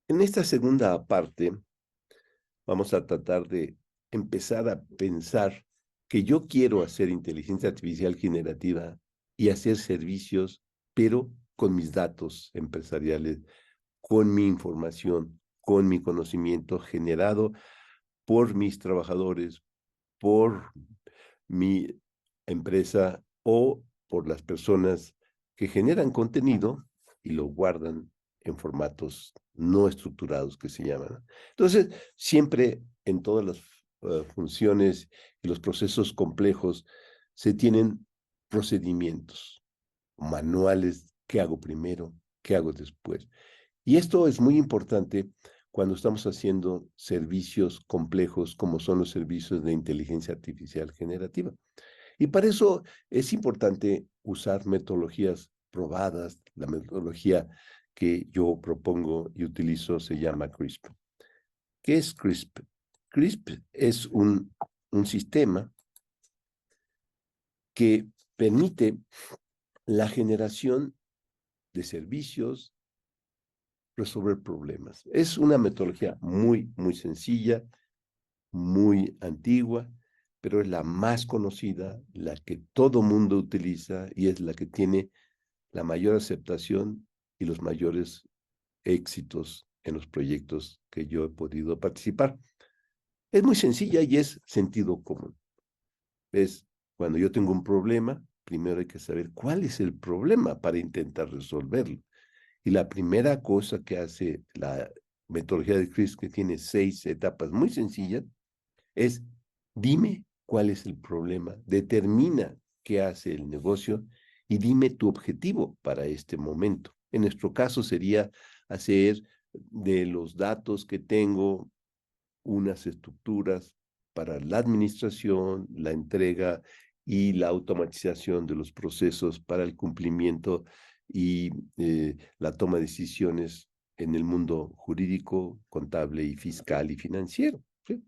En esta segunda parte vamos a tratar de empezar a pensar que yo quiero hacer inteligencia artificial generativa y hacer servicios, pero con mis datos empresariales, con mi información, con mi conocimiento generado por mis trabajadores, por mi empresa o por las personas que generan contenido y lo guardan en formatos no estructurados que se llaman. Entonces, siempre en todas las funciones y los procesos complejos se tienen procedimientos, manuales, qué hago primero, qué hago después. Y esto es muy importante cuando estamos haciendo servicios complejos como son los servicios de inteligencia artificial generativa. Y para eso es importante usar metodologías probadas. La metodología que yo propongo y utilizo se llama CRISP. ¿Qué es CRISP? CRISP es un sistema que permite la generación de servicios, resolver problemas. Es una metodología muy sencilla, muy antigua, pero es la más conocida, la que todo mundo utiliza y es la que tiene la mayor aceptación y los mayores éxitos en los proyectos que yo he podido participar. Es muy sencilla y es sentido común. Es cuando yo tengo un problema, primero hay que saber cuál es el problema para intentar resolverlo. Y la primera cosa que hace la metodología de Chris, que tiene 6 etapas muy sencillas, es dime cuál es el problema, determina qué hace el negocio y dime tu objetivo para este momento. En nuestro caso sería hacer de los datos que tengo unas estructuras para la administración, la entrega y la automatización de los procesos para el cumplimiento y la toma de decisiones en el mundo jurídico, contable y fiscal y financiero. ¿Sí?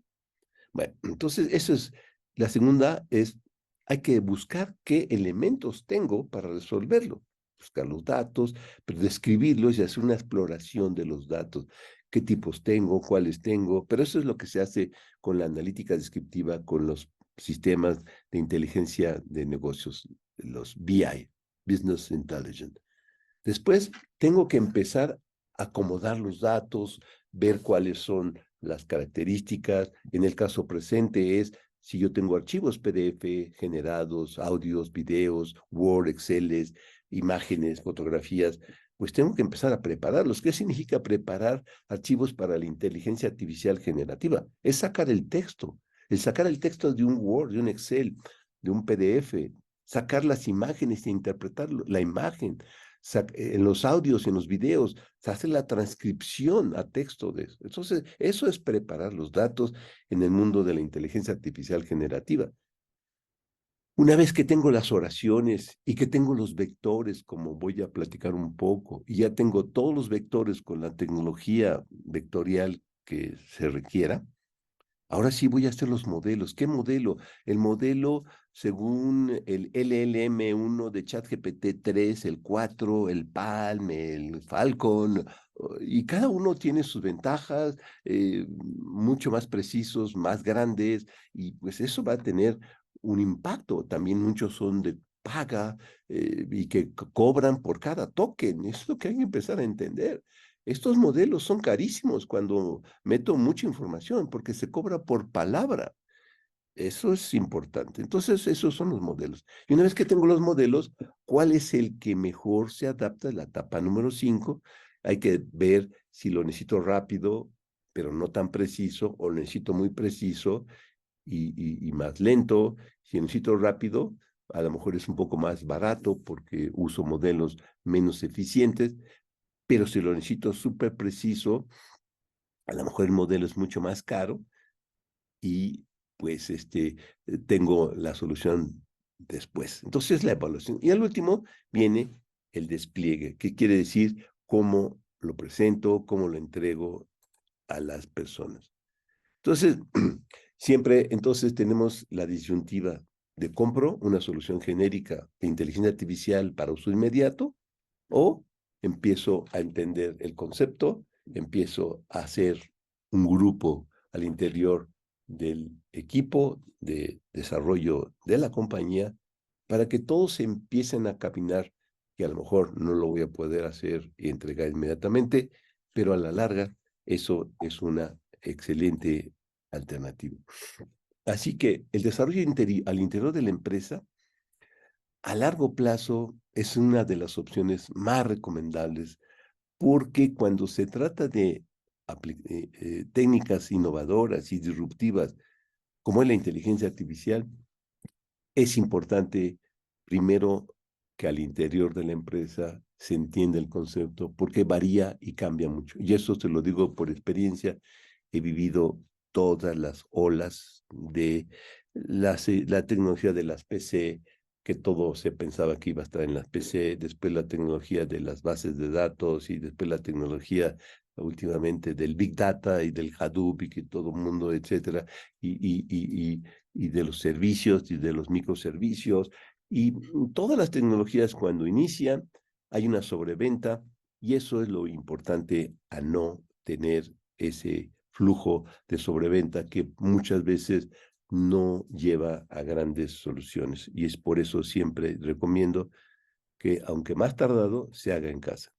Bueno, entonces eso es, la segunda es, hay que buscar qué elementos tengo para resolverlo. Buscar los datos, pero describirlos y hacer una exploración de los datos. ¿Qué tipos tengo? ¿Cuáles tengo? Pero eso es lo que se hace con la analítica descriptiva, con los sistemas de inteligencia de negocios, los BI, Business Intelligence. Después tengo que empezar a acomodar los datos, ver cuáles son las características. En el caso presente es si yo tengo archivos PDF generados, audios, videos, Word, Excel, imágenes, fotografías, pues tengo que empezar a prepararlos. ¿Qué significa preparar archivos para la inteligencia artificial generativa? Es sacar el texto, de un Word, de un Excel, de un PDF, sacar las imágenes e interpretar la imagen, en los audios, en los videos, se hace la transcripción a texto de eso. Entonces, eso es preparar los datos en el mundo de la inteligencia artificial generativa. Una vez que tengo las oraciones y que tengo los vectores, como voy a platicar un poco, y ya tengo todos los vectores con la tecnología vectorial que se requiera, ahora sí voy a hacer los modelos. ¿Qué modelo? El modelo según el LLM1 de ChatGPT 3, el 4, el Palm, el Falcon, y cada uno tiene sus ventajas, mucho más precisos, más grandes, y pues eso va a tener un impacto. También muchos son de paga y que cobran por cada token. Eso es lo que hay que empezar a entender. Estos modelos son carísimos cuando meto mucha información porque se cobra por palabra. Eso es importante. Entonces, esos son los modelos. Y una vez que tengo los modelos, ¿cuál es el que mejor se adapta? La etapa número 5. Hay que ver si lo necesito rápido, pero no tan preciso, o lo necesito muy preciso y más lento. Si necesito rápido, a lo mejor es un poco más barato porque uso modelos menos eficientes, pero si lo necesito súper preciso, a lo mejor el modelo es mucho más caro y pues tengo la solución después. Entonces la evaluación. Y al último viene el despliegue, que quiere decir cómo lo presento, cómo lo entrego a las personas. Entonces, siempre entonces tenemos la disyuntiva de compro una solución genérica de inteligencia artificial para uso inmediato o empiezo a entender el concepto empiezo a hacer un grupo al interior del equipo de desarrollo de la compañía para que todos empiecen a caminar, que a lo mejor no lo voy a poder hacer y entregar inmediatamente, pero a la larga eso es una excelente alternativa. Así que el desarrollo al interior de la empresa a largo plazo es una de las opciones más recomendables porque cuando se trata de técnicas innovadoras y disruptivas como es la inteligencia artificial, es importante primero que al interior de la empresa se entienda el concepto porque varía y cambia mucho. Y eso te lo digo por experiencia. He vivido todas las olas de la tecnología de las PC, que todo se pensaba que iba a estar en las PC, después la tecnología de las bases de datos y después la tecnología últimamente del Big Data y del Hadoop y que todo el mundo, etcétera, y de los servicios y de los microservicios. Y todas las tecnologías cuando inician hay una sobreventa y eso es lo importante a no tener ese flujo de sobreventa que muchas veces no lleva a grandes soluciones. Y es por eso siempre recomiendo que, aunque más tardado, se haga en casa.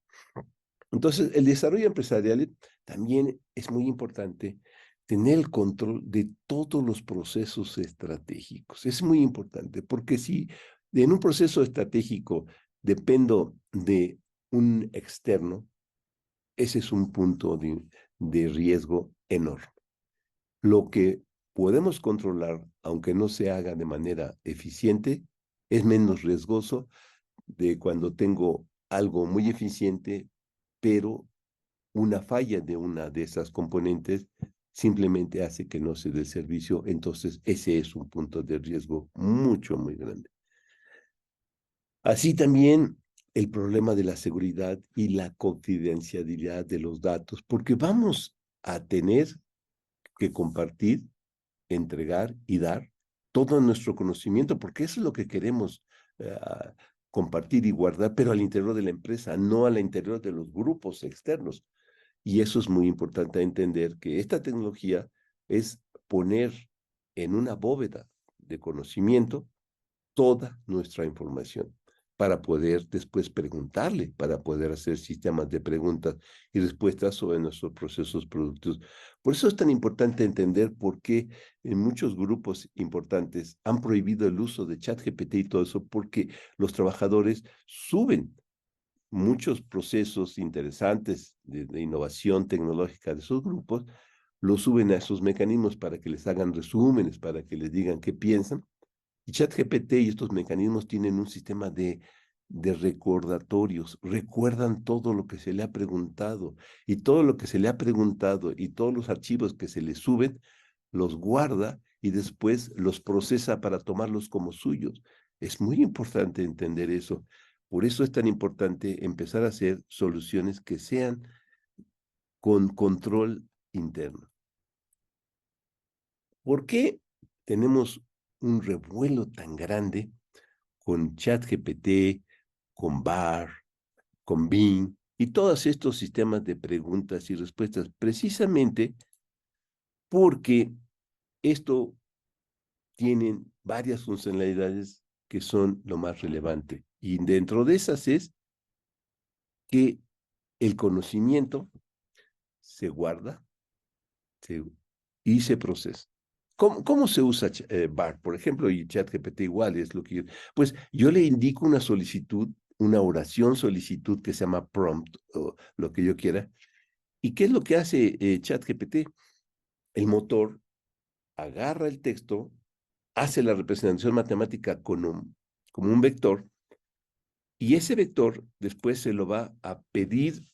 Entonces, el desarrollo empresarial también es muy importante tener el control de todos los procesos estratégicos. Es muy importante porque si en un proceso estratégico dependo de un externo, ese es un punto de riesgo enorme. Lo que podemos controlar, aunque no se haga de manera eficiente, es menos riesgoso de cuando tengo algo muy eficiente, pero una falla de una de esas componentes simplemente hace que no se dé el servicio. Entonces, ese es un punto de riesgo muy grande. Así también el problema de la seguridad y la confidencialidad de los datos, porque vamos a tener que compartir, entregar y dar todo nuestro conocimiento, porque eso es lo que queremos compartir y guardar, pero al interior de la empresa, no al interior de los grupos externos. Y eso es muy importante entender que esta tecnología es poner en una bóveda de conocimiento toda nuestra información para poder después preguntarle, para poder hacer sistemas de preguntas y respuestas sobre nuestros procesos productivos. Por eso es tan importante entender por qué en muchos grupos importantes han prohibido el uso de ChatGPT y todo eso, porque los trabajadores suben muchos procesos interesantes de innovación tecnológica de esos grupos, los suben a esos mecanismos para que les hagan resúmenes, para que les digan qué piensan. Y ChatGPT y estos mecanismos tienen un sistema de recordatorios, recuerdan todo lo que se le ha preguntado y todo lo que se le ha preguntado y todos los archivos que se le suben, los guarda y después los procesa para tomarlos como suyos. Es muy importante entender eso. Por eso es tan importante empezar a hacer soluciones que sean con control interno. ¿Por qué tenemos un revuelo tan grande con ChatGPT, con BAR, con Bing y todos estos sistemas de preguntas y respuestas? Precisamente porque esto tiene varias funcionalidades que son lo más relevante. Y dentro de esas es que el conocimiento se guarda y se procesa. ¿Cómo se usa BART, por ejemplo, y ChatGPT igual es lo que pues yo le indico una solicitud, una oración solicitud que se llama prompt o lo que yo quiera. ¿Y qué es lo que hace ChatGPT? El motor agarra el texto, hace la representación matemática como un vector y ese vector después se lo va a pedir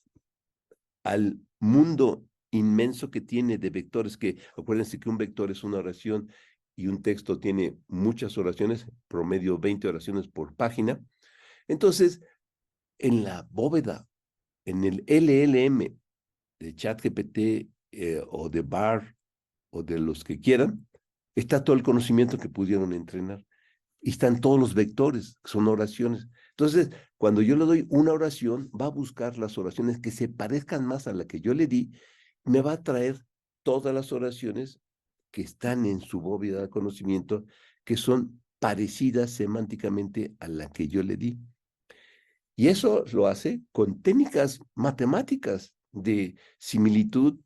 al mundo inmenso que tiene de vectores, que acuérdense que un vector es una oración y un texto tiene muchas oraciones, promedio 20 oraciones por página. Entonces, en la bóveda, en el LLM de ChatGPT o de BAR o de los que quieran, está todo el conocimiento que pudieron entrenar. Y están todos los vectores, que son oraciones. Entonces, cuando yo le doy una oración, va a buscar las oraciones que se parezcan más a la que yo le di, me va a traer todas las oraciones que están en su bóveda de conocimiento, que son parecidas semánticamente a la que yo le di. Y eso lo hace con técnicas matemáticas de similitud,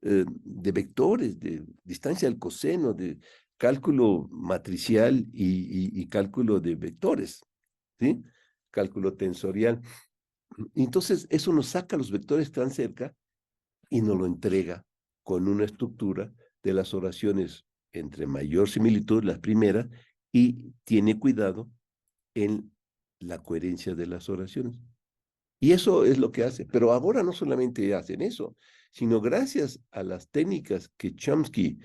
de vectores, de distancia al coseno, de cálculo matricial y cálculo de vectores, ¿sí? Cálculo tensorial. Entonces, eso nos saca los vectores tan cerca y nos lo entrega con una estructura de las oraciones entre mayor similitud, las primeras, y tiene cuidado en la coherencia de las oraciones. Y eso es lo que hace. Pero ahora no solamente hacen eso, sino gracias a las técnicas que Chomsky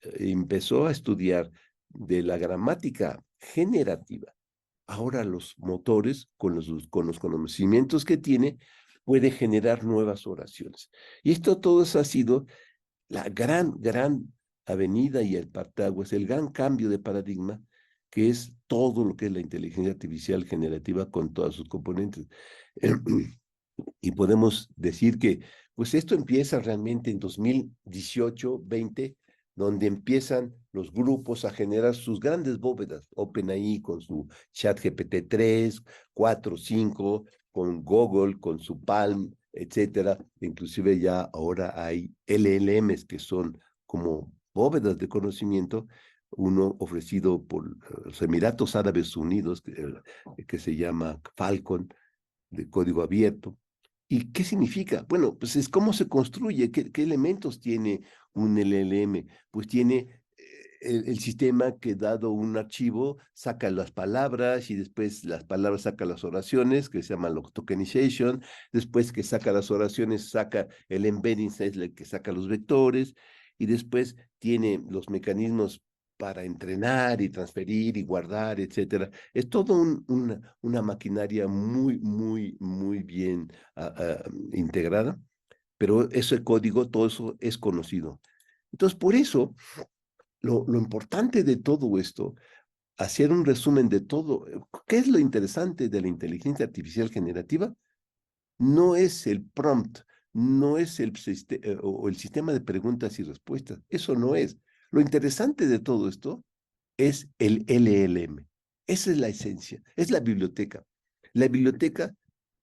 empezó a estudiar de la gramática generativa. Ahora los motores, con los conocimientos que tiene, puede generar nuevas oraciones. Y esto todo eso ha sido la gran avenida y el partaguas, el gran cambio de paradigma, que es todo lo que es la inteligencia artificial generativa con todas sus componentes. Y podemos decir que, pues esto empieza realmente en 2018, 20, donde empiezan los grupos a generar sus grandes bóvedas, OpenAI con su ChatGPT 3, 4, 5, con Google, con su Palm, etcétera. Inclusive ya ahora hay LLMs que son como bóvedas de conocimiento, uno ofrecido por los Emiratos Árabes Unidos, que se llama Falcon, de código abierto. ¿Y qué significa? Bueno, pues es cómo se construye, qué elementos tiene un LLM. Pues tiene el sistema que dado un archivo saca las palabras y después las palabras saca las oraciones, que se llama tokenization, después que saca las oraciones saca el embedding, es el que saca los vectores, y después tiene los mecanismos para entrenar y transferir y guardar, etcétera. Es todo una maquinaria muy bien integrada, pero ese código, todo eso es conocido. Entonces, por eso, lo importante de todo esto, hacer un resumen de todo, ¿qué es lo interesante de la inteligencia artificial generativa? No es el prompt, no es o el sistema de preguntas y respuestas, eso no es. Lo interesante de todo esto es el LLM. Esa es la esencia, es la biblioteca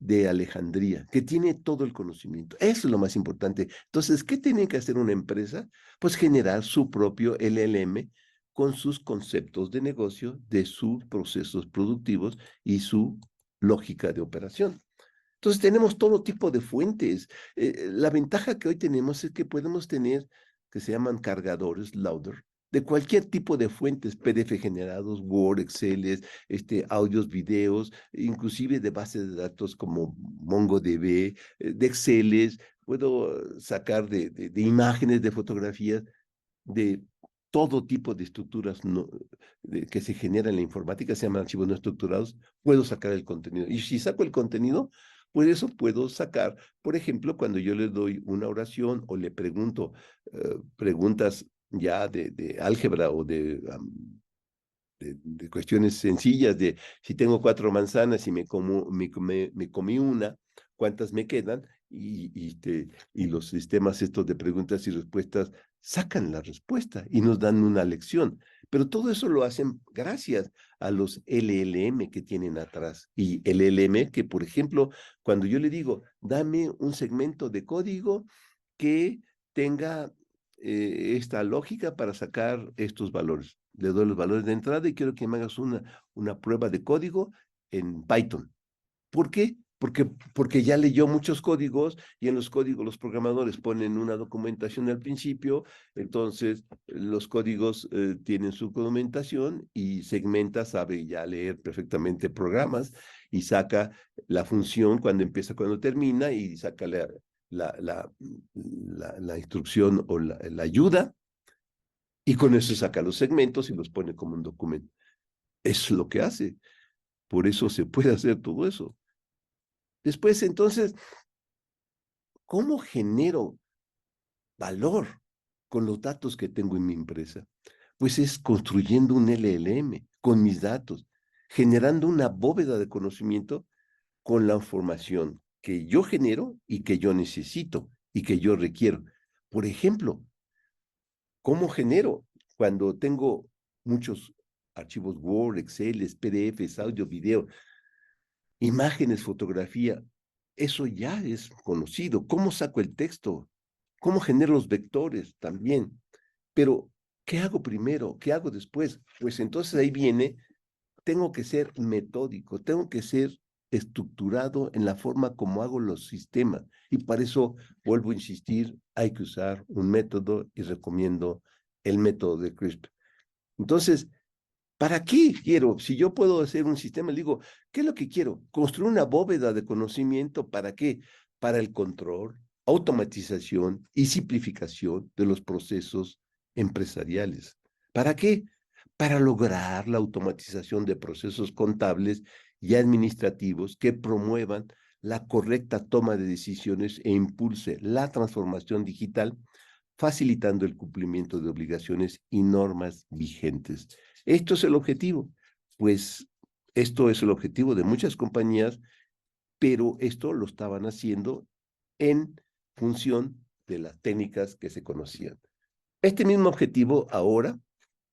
de Alejandría, que tiene todo el conocimiento. Eso es lo más importante. Entonces, ¿qué tiene que hacer una empresa? Pues generar su propio LLM con sus conceptos de negocio, de sus procesos productivos y su lógica de operación. Entonces tenemos todo tipo de fuentes. La ventaja que hoy tenemos es que podemos tener, que se llaman cargadores, loader, de cualquier tipo de fuentes, PDF generados, Word, Excel, audios, videos, inclusive de bases de datos como MongoDB, de Excel, puedo sacar de imágenes, de fotografías, de todo tipo de estructuras que se generan en la informática, se llaman archivos no estructurados, puedo sacar el contenido. Y si saco el contenido, pues eso puedo sacar, por ejemplo, cuando yo le doy una oración o le pregunto preguntas ya de álgebra o de cuestiones sencillas, de si tengo 4 manzanas y me comí una, ¿cuántas me quedan? Y los sistemas estos de preguntas y respuestas sacan la respuesta y nos dan una lección. Pero todo eso lo hacen gracias a los LLM que tienen atrás. Y el LLM que, por ejemplo, cuando yo le digo, dame un segmento de código que tenga esta lógica para sacar estos valores. Le doy los valores de entrada y quiero que me hagas una prueba de código en Python. ¿Por qué? Porque ya leyó muchos códigos y en los códigos los programadores ponen una documentación al principio, entonces los códigos tienen su documentación y segmenta, sabe ya leer perfectamente programas y saca la función cuando empieza, cuando termina y saca la instrucción o la ayuda y con eso saca los segmentos y los pone como un documento. Eso es lo que hace. Por eso se puede hacer todo eso. Después, entonces, ¿cómo genero valor con los datos que tengo en mi empresa? Pues es construyendo un LLM con mis datos. generando una bóveda de conocimiento con la información que yo genero y que yo necesito y que yo requiero. Por ejemplo, ¿cómo genero? Cuando tengo muchos archivos Word, Excel, PDFs, audio, video, imágenes, fotografía, eso ya es conocido. ¿Cómo saco el texto? ¿Cómo genero los vectores? También. Pero, ¿qué hago primero? ¿Qué hago después? Pues entonces ahí viene, tengo que ser metódico, tengo que ser estructurado en la forma como hago los sistemas. Y para eso, vuelvo a insistir, hay que usar un método y recomiendo el método de CRISP. Entonces, ¿para qué quiero? Si yo puedo hacer un sistema, le digo, ¿qué es lo que quiero? Construir una bóveda de conocimiento, ¿para qué? Para el control, automatización y simplificación de los procesos empresariales. ¿Para qué? Para lograr la automatización de procesos contables y administrativos que promuevan la correcta toma de decisiones e impulse la transformación digital, facilitando el cumplimiento de obligaciones y normas vigentes. Esto es el objetivo. Pues esto es el objetivo de muchas compañías, pero esto lo estaban haciendo en función de las técnicas que se conocían. Este mismo objetivo ahora,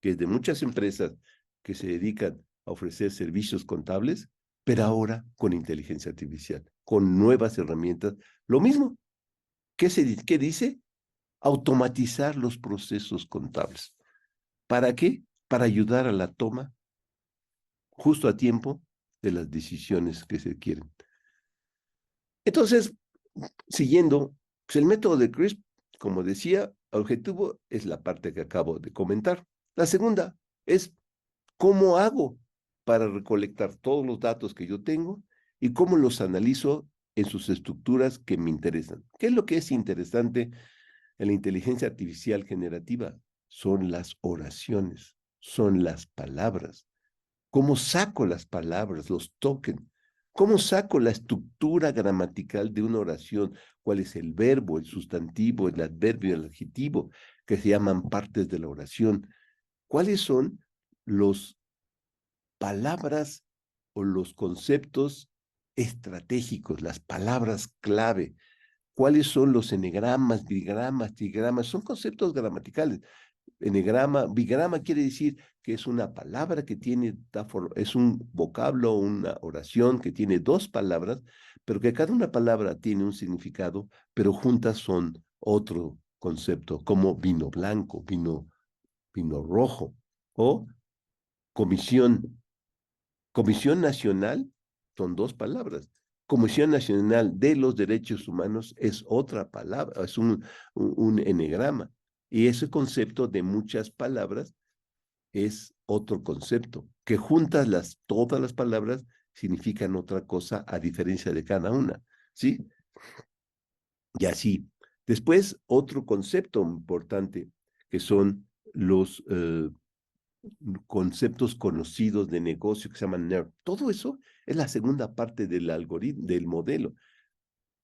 que es de muchas empresas que se dedican a ofrecer servicios contables, pero ahora con inteligencia artificial, con nuevas herramientas. Lo mismo, ¿qué dice? Automatizar los procesos contables. ¿Para qué? Para ayudar a la toma justo a tiempo de las decisiones que se quieren. Entonces, siguiendo, pues el método de CRISP, como decía, el objetivo es la parte que acabo de comentar. La segunda es cómo hago para recolectar todos los datos que yo tengo y cómo los analizo en sus estructuras que me interesan. ¿Qué es lo que es interesante en la inteligencia artificial generativa? Son las oraciones, son las palabras. ¿Cómo saco las palabras, los tokens? ¿Cómo saco la estructura gramatical de una oración? ¿Cuál es el verbo, el sustantivo, el adverbio, el adjetivo, que se llaman partes de la oración? ¿Cuáles son los palabras o los conceptos estratégicos, las palabras clave? ¿Cuáles son los enegramas, digramas, trigramas? Son conceptos gramaticales. Enegrama, bigrama quiere decir que es una palabra que tiene, es un vocablo, una oración que tiene dos palabras, pero que cada una palabra tiene un significado, pero juntas son otro concepto, como vino blanco, vino rojo, o comisión. Comisión Nacional son dos palabras. Comisión Nacional de los Derechos Humanos es otra palabra, es un enegrama. Y ese concepto de muchas palabras es otro concepto, que juntas todas las palabras significan otra cosa a diferencia de cada una, ¿sí? Y así. Después, otro concepto importante, que son los conceptos conocidos de negocio que se llaman NERD. Todo eso es la segunda parte del algoritmo, del modelo.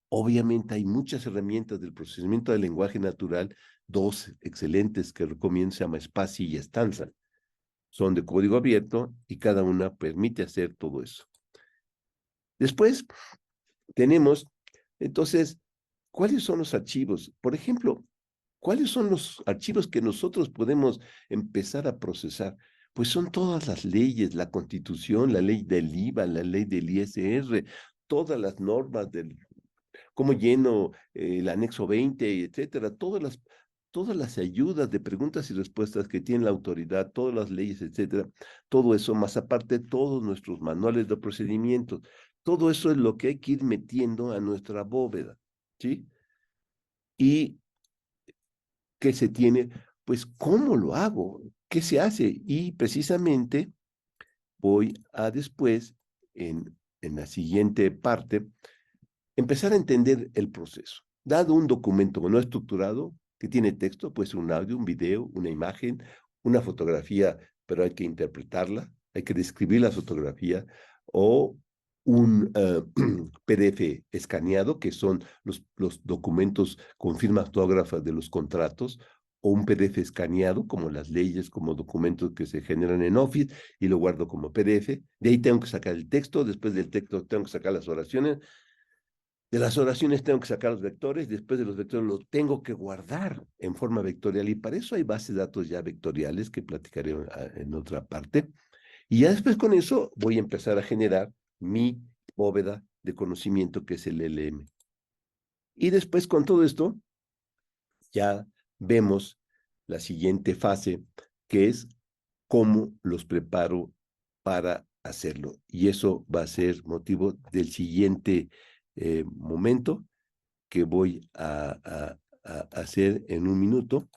Obviamente hay muchas herramientas del procesamiento del lenguaje natural, dos excelentes que recomiendo, se llama Spatie y Stanza. Son de código abierto y cada una permite hacer todo eso. Después tenemos, entonces, ¿cuáles son los archivos? Por ejemplo, ¿cuáles son los archivos que nosotros podemos empezar a procesar? Pues son todas las leyes, la Constitución, la ley del IVA, la ley del ISR, todas las normas del cómo lleno el anexo 20, etcétera, todas las ayudas de preguntas y respuestas que tiene la autoridad, todas las leyes, etcétera, todo eso, más aparte todos nuestros manuales de procedimientos, todo eso es lo que hay que ir metiendo a nuestra bóveda, ¿sí? Y ¿qué se tiene? Pues, ¿cómo lo hago? ¿Qué se hace? Y precisamente voy a después, en la siguiente parte, empezar a entender el proceso. Dado un documento no estructurado, que tiene texto, puede ser un audio, un video, una imagen, una fotografía, pero hay que interpretarla, hay que describir la fotografía, o un PDF escaneado, que son los documentos con firma autógrafa de los contratos, o un PDF escaneado, como las leyes, como documentos que se generan en Office, y lo guardo como PDF. De ahí tengo que sacar el texto, después del texto tengo que sacar las oraciones, de las oraciones tengo que sacar los vectores, después de los vectores los tengo que guardar en forma vectorial, y para eso hay bases de datos ya vectoriales que platicaré en otra parte. Y ya después con eso voy a empezar a generar mi bóveda de conocimiento, que es el LM. Y después con todo esto, ya vemos la siguiente fase, que es cómo los preparo para hacerlo. Y eso va a ser motivo del siguiente momento que voy a hacer en un minuto.